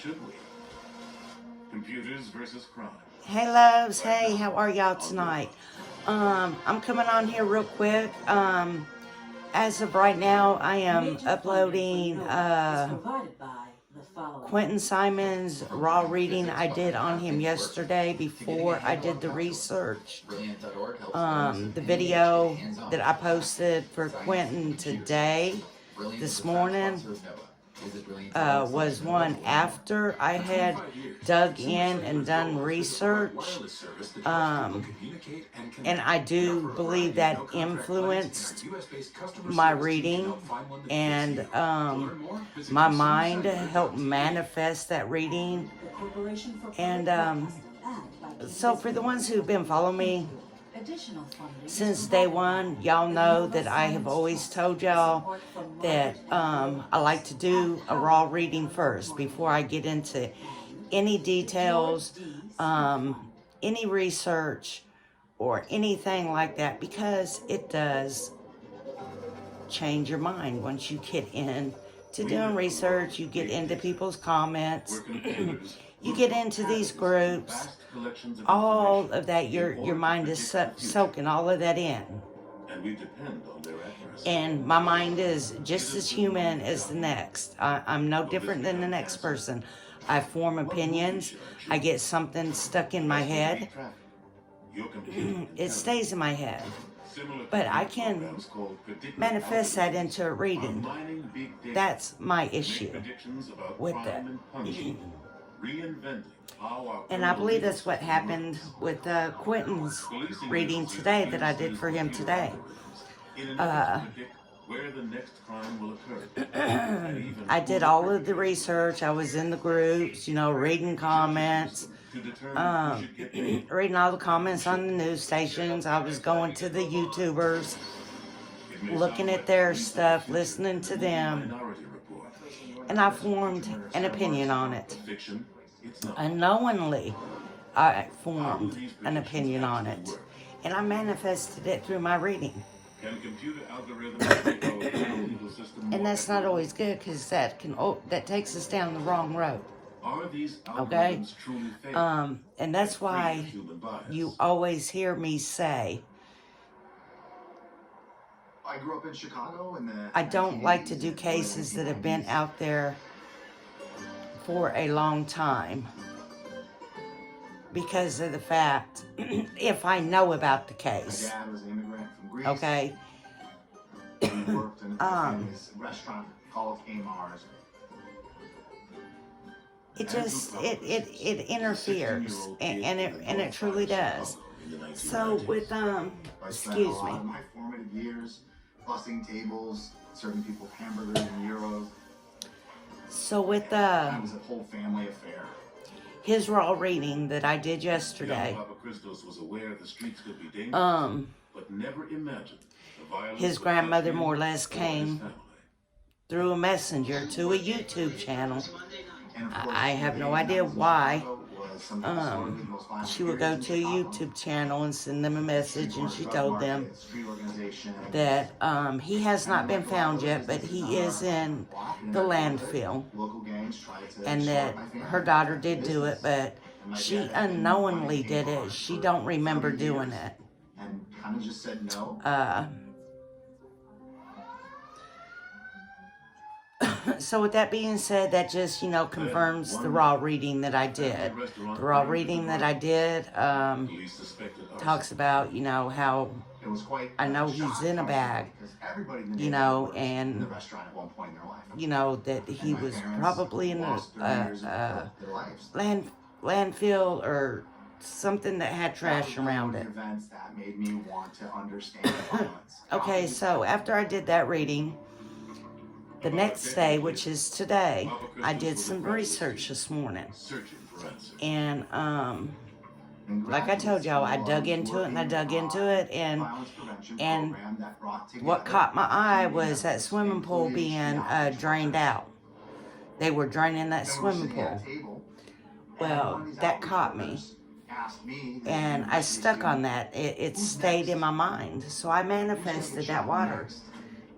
should we? Computers versus crime. Hey loves, hey, how are y'all tonight? I'm coming on here real quick. As of right now, I am uploading Quentin Simon's raw reading I did on him yesterday before I did the research. The video that I posted for Quentin today, this morning, was one after I had dug in and done research, and I do believe that influenced my reading, and my mind helped manifest that reading. And so for the ones who've been following me since day one, y'all know that I have always told y'all that I like to do a raw reading first before I get into any details, any research, or anything like that, because it does change your mind once you get into doing research. You get into people's comments, you get into these groups, all of that, your mind is soaking all of that in. And my mind is just as human as the next. I'm no different than the next person. I form opinions. I get something stuck in my head. It stays in my head. But I can manifest that into a reading. That's my issue with that. And I believe that's what happened with Quentin's reading today that I did for him today. I did all of the research. I was in the groups, reading comments, reading all the comments on the news stations. I was going to the YouTubers, looking at their stuff, listening to them, and I formed an opinion on it. Unknowingly, I formed an opinion on it, and I manifested it through my reading. And that's not always good, because that takes us down the wrong road. Okay? And that's why you always hear me say, I grew up in Chicago, and I don't like to do cases that have been out there for a long time, because of the fact, if I know about the case, my dad was an immigrant from Greece. okay, He worked in a restaurant called Amar's. it just it interferes, and it truly does. So with excuse me. My formative years bussing tables, serving people hamburgers and gyros. So with It was a whole family affair. his raw reading that I did yesterday, his grandmother more or less came through a messenger to a YouTube channel. I have no idea why. She would go to a YouTube channel and send them a message, and she told them that he has not been found yet, but he is in the landfill, and that her daughter did do it, but she unknowingly did it. She don't remember doing it. And kind of just said no. So with that being said, that just, confirms the raw reading that I did. The raw reading that I did talks about, how I know he's in a bag, and, that he was probably in a landfill or something that had trash around it. Okay, so after I did that reading, the next day, which is today, I did some research this morning. And like I told y'all, I dug into it, and what caught my eye was that swimming pool being drained out. They were draining that swimming pool. Well, that caught me, and I stuck on that. It stayed in my mind, so I manifested that water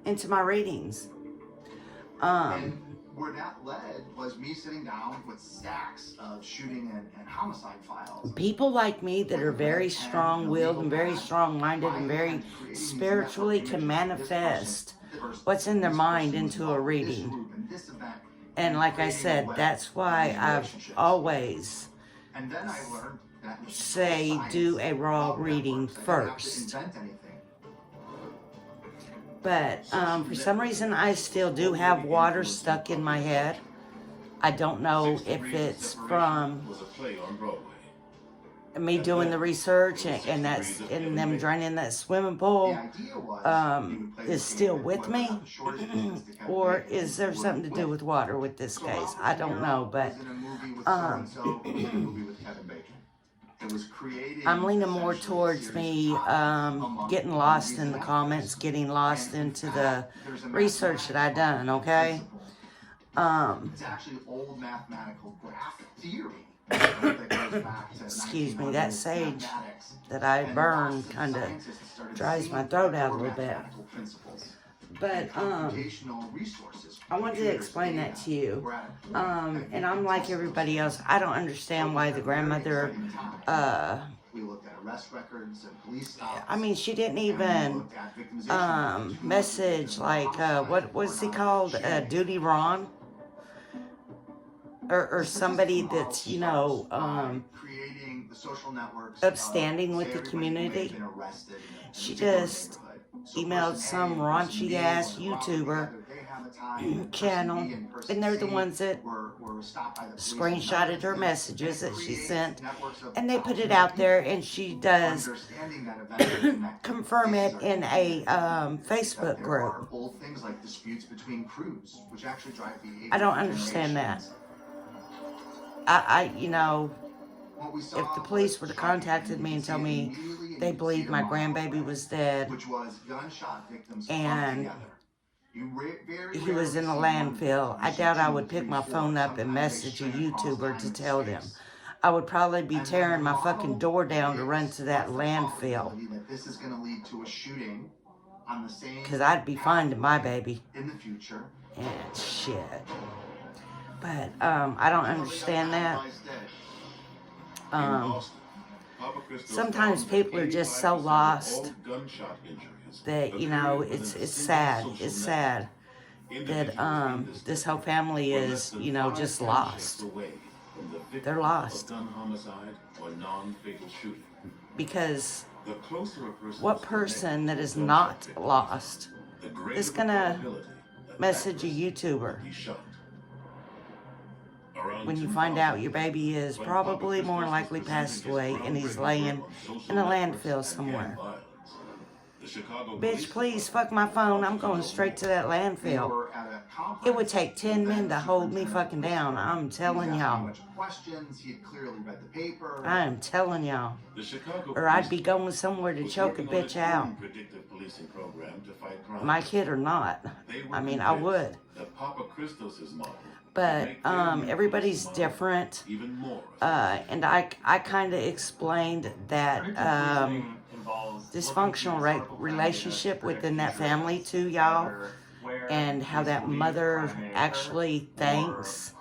into my readings. where that led was me sitting down with stacks of shooting and homicide files. People like me that are very strong-willed and very strong-minded and very spiritually can manifest what's in their mind into a reading. And like I said, that's why I've always say do a raw reading first. But for some reason, I still do have water stuck in my head. I don't know if it's from me doing the research and that's in them draining that swimming pool is still with me, or is there something to do with water with this case? I don't know, but I'm leaning more towards me getting lost in the comments, getting lost into the research that I done, okay? It's actually old mathematical graph theory. Excuse me, that sage that I burned kind of dries my throat out a little bit. But I wanted to explain that to you. And I'm like everybody else. I don't understand why the grandmother, I mean, she didn't even message, like, what was he called? Duty Ron? Or somebody that's, you know, upstanding with the community. She just emailed some raunchy ass YouTuber channel, and they're the ones that screenshotted her messages that she sent, and they put it out there, and she does confirm it in a Facebook group. I don't understand that. You know, if the police would have contacted me and told me they believed my grandbaby was dead and he was in a landfill, I doubt I would pick my phone up and message a YouTuber to tell them. I would probably be tearing my fucking door down to run to that landfill. Because I'd be finding my baby. And shit. But, I don't understand that. Sometimes people are just so lost that, you know, it's sad. It's sad that, this whole family is, you know, just lost. They're lost. Because what person that is not lost is gonna message a YouTuber when you find out your baby is probably more likely passed away and he's laying in a landfill somewhere? Bitch, please fuck my phone. I'm going straight to that landfill. It would take 10 men to hold me fucking down. I'm telling y'all. I am telling y'all. Or I'd be going somewhere to choke a bitch out. My kid or not. I mean, I would. But everybody's different. And I kind of explained that dysfunctional relationship within that family to y'all, and how that mother actually thinks.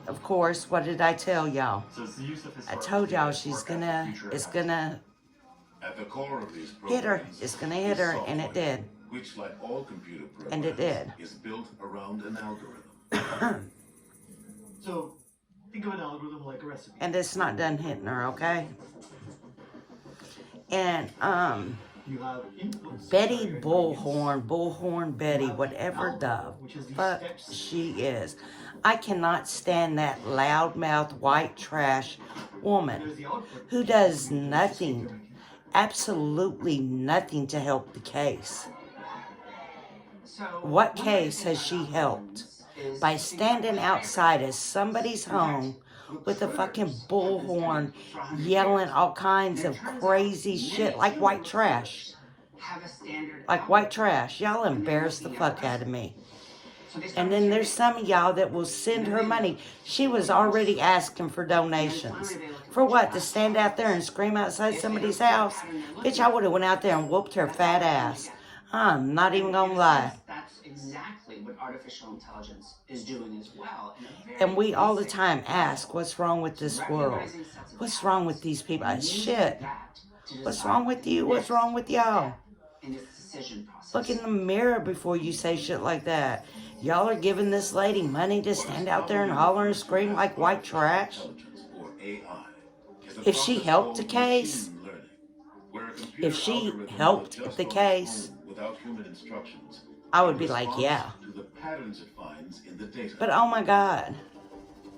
Of course, what did I tell y'all? I told y'all it's gonna hit her. It's gonna hit her, and it did. Which, like all computer programs, and it did. Is built around an algorithm. So, think of an algorithm like a recipe. And it's not done hitting her, okay? And, Betty Bullhorn Betty, whatever the fuck she is. I cannot stand that loudmouth white trash woman who does nothing, absolutely nothing to help the case. What case has she helped? By standing outside of somebody's home with a fucking bullhorn yelling all kinds of crazy shit like white trash. Like white trash. Y'all embarrass the fuck out of me. And then there's some of y'all that will send her money. She was already asking for donations. For what? To stand out there and scream outside somebody's house? Bitch, I would have went out there and whooped her fat ass. I'm not even gonna lie. that's exactly what artificial intelligence is doing as well. And we all the time ask, what's wrong with this world? What's wrong with these people? Shit. What's wrong with you? What's wrong with y'all? In its decision process. Look in the mirror before you say shit like that. Y'all are giving this lady money to stand out there and holler and scream like white trash. Or AI is a If she process helped the called case, machine learning, where a computer if she algorithm will helped adjust the on its case, own without human instructions, I would in be like, response yeah. to the patterns it finds in the data. But oh my God.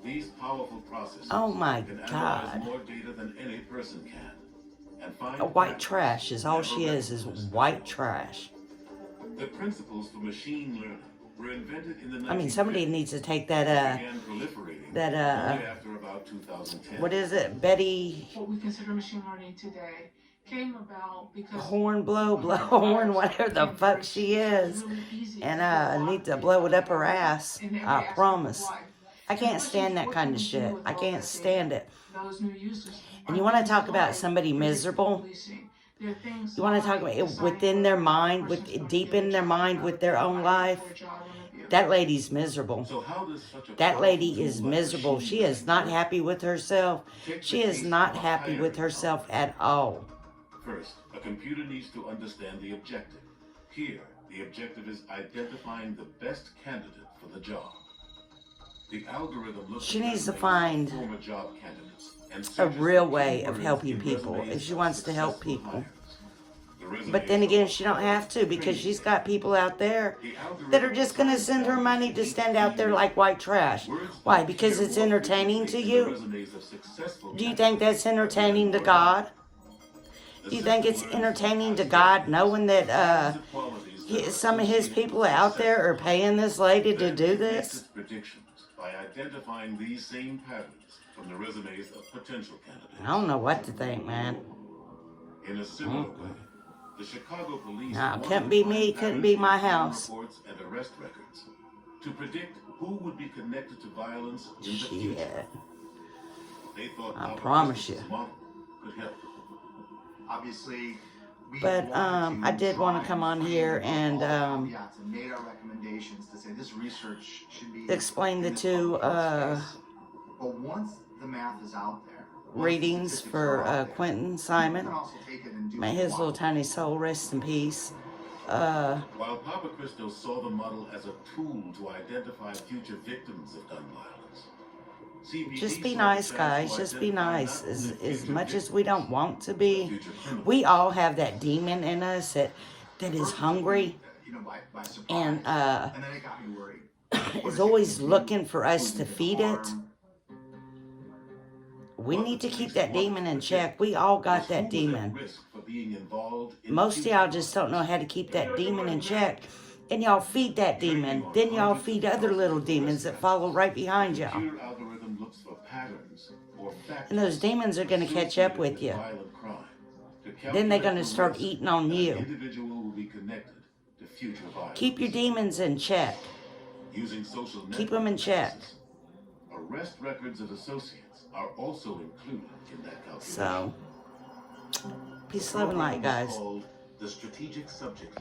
These powerful processes Oh my can analyze God. more data than any person can, and find A white patterns trash is all never she is recognized white before. trash. The principles for machine learning were invented in the I mean, somebody 1950s. needs to take Began that, proliferating that, only after about 2010. what is it? Betty What we consider machine learning today came about because Horn blow horn, whatever the fuck she is. And I need to blow it up her ass. I promise. I can't stand that kind of shit. I can't stand it. And you want to talk about somebody miserable? You want to talk about it within their mind, with deep in their mind with their own life? That lady's miserable. So how does such a That lady powerful is tool like miserable. machine She is not happy with herself. take She the is case not of a happy higher with herself at all. First, a computer needs to understand the objective. Here, the objective is identifying the best candidate for the job. The algorithm looks She at needs to resumes find of former job candidates and a searches real for way of keywords helping in people resumes if she of wants to help successful people. hires. The resumes But then of again, she don't have to because she's got people out there that are just going to send her money to stand out there like white trash. Why? Because it's entertaining to you? Do you think that's entertaining to God? Do you think it's entertaining to God knowing that some of his people out there are paying this lady to do this? Predictions by identifying these same patterns from the resumes of potential candidates. I don't know what to think, man. In a similar way, the Chicago police No, wanted couldn't to be find me, couldn't patterns be in my crime house. reports and arrest records to predict who would be connected to violence in the future. Shit. They thought I Papa promise Christmas' you. model could help. Obviously, we But, wanted I did want to try come on and here frame and, all the caveats and made our recommendations to say this research should be explain the in this two, public health space. But once the math is out there, once the readings statistics for are out there, Quentin you Simon. can also take it and do May what you his little want. tiny soul rest in peace. While Papa Cristo saw the model as a tool to identify future victims of gun violence, CBD Just be saw nice, the chance guys. to Just be identify nice. not As only future much as victims, we don't want to be, future criminals. we all have that demon in us that is hungry You know, by surprise. and And then it got me worried. is always looking for us to feed it. We What need the to keep police that wanted demon to in predict check. We all got was that who was at demon. risk for being involved in Most of future y'all just don't know how to keep that demon in check. And y'all feed that demon. Then y'all feed other little demons that follow right behind y'all. computer algorithm looks for patterns or factors And those demons are going to catch up associated with you. violent crime to Then they're calculate going to the start risk eating on that an you. individual will be connected to future violence. Keep your demons in check. Using social Keep them in network check. analysis, arrest records of associates are also included in that calculation. So, peace, The love, and program light, was guys. called the Strategic Subject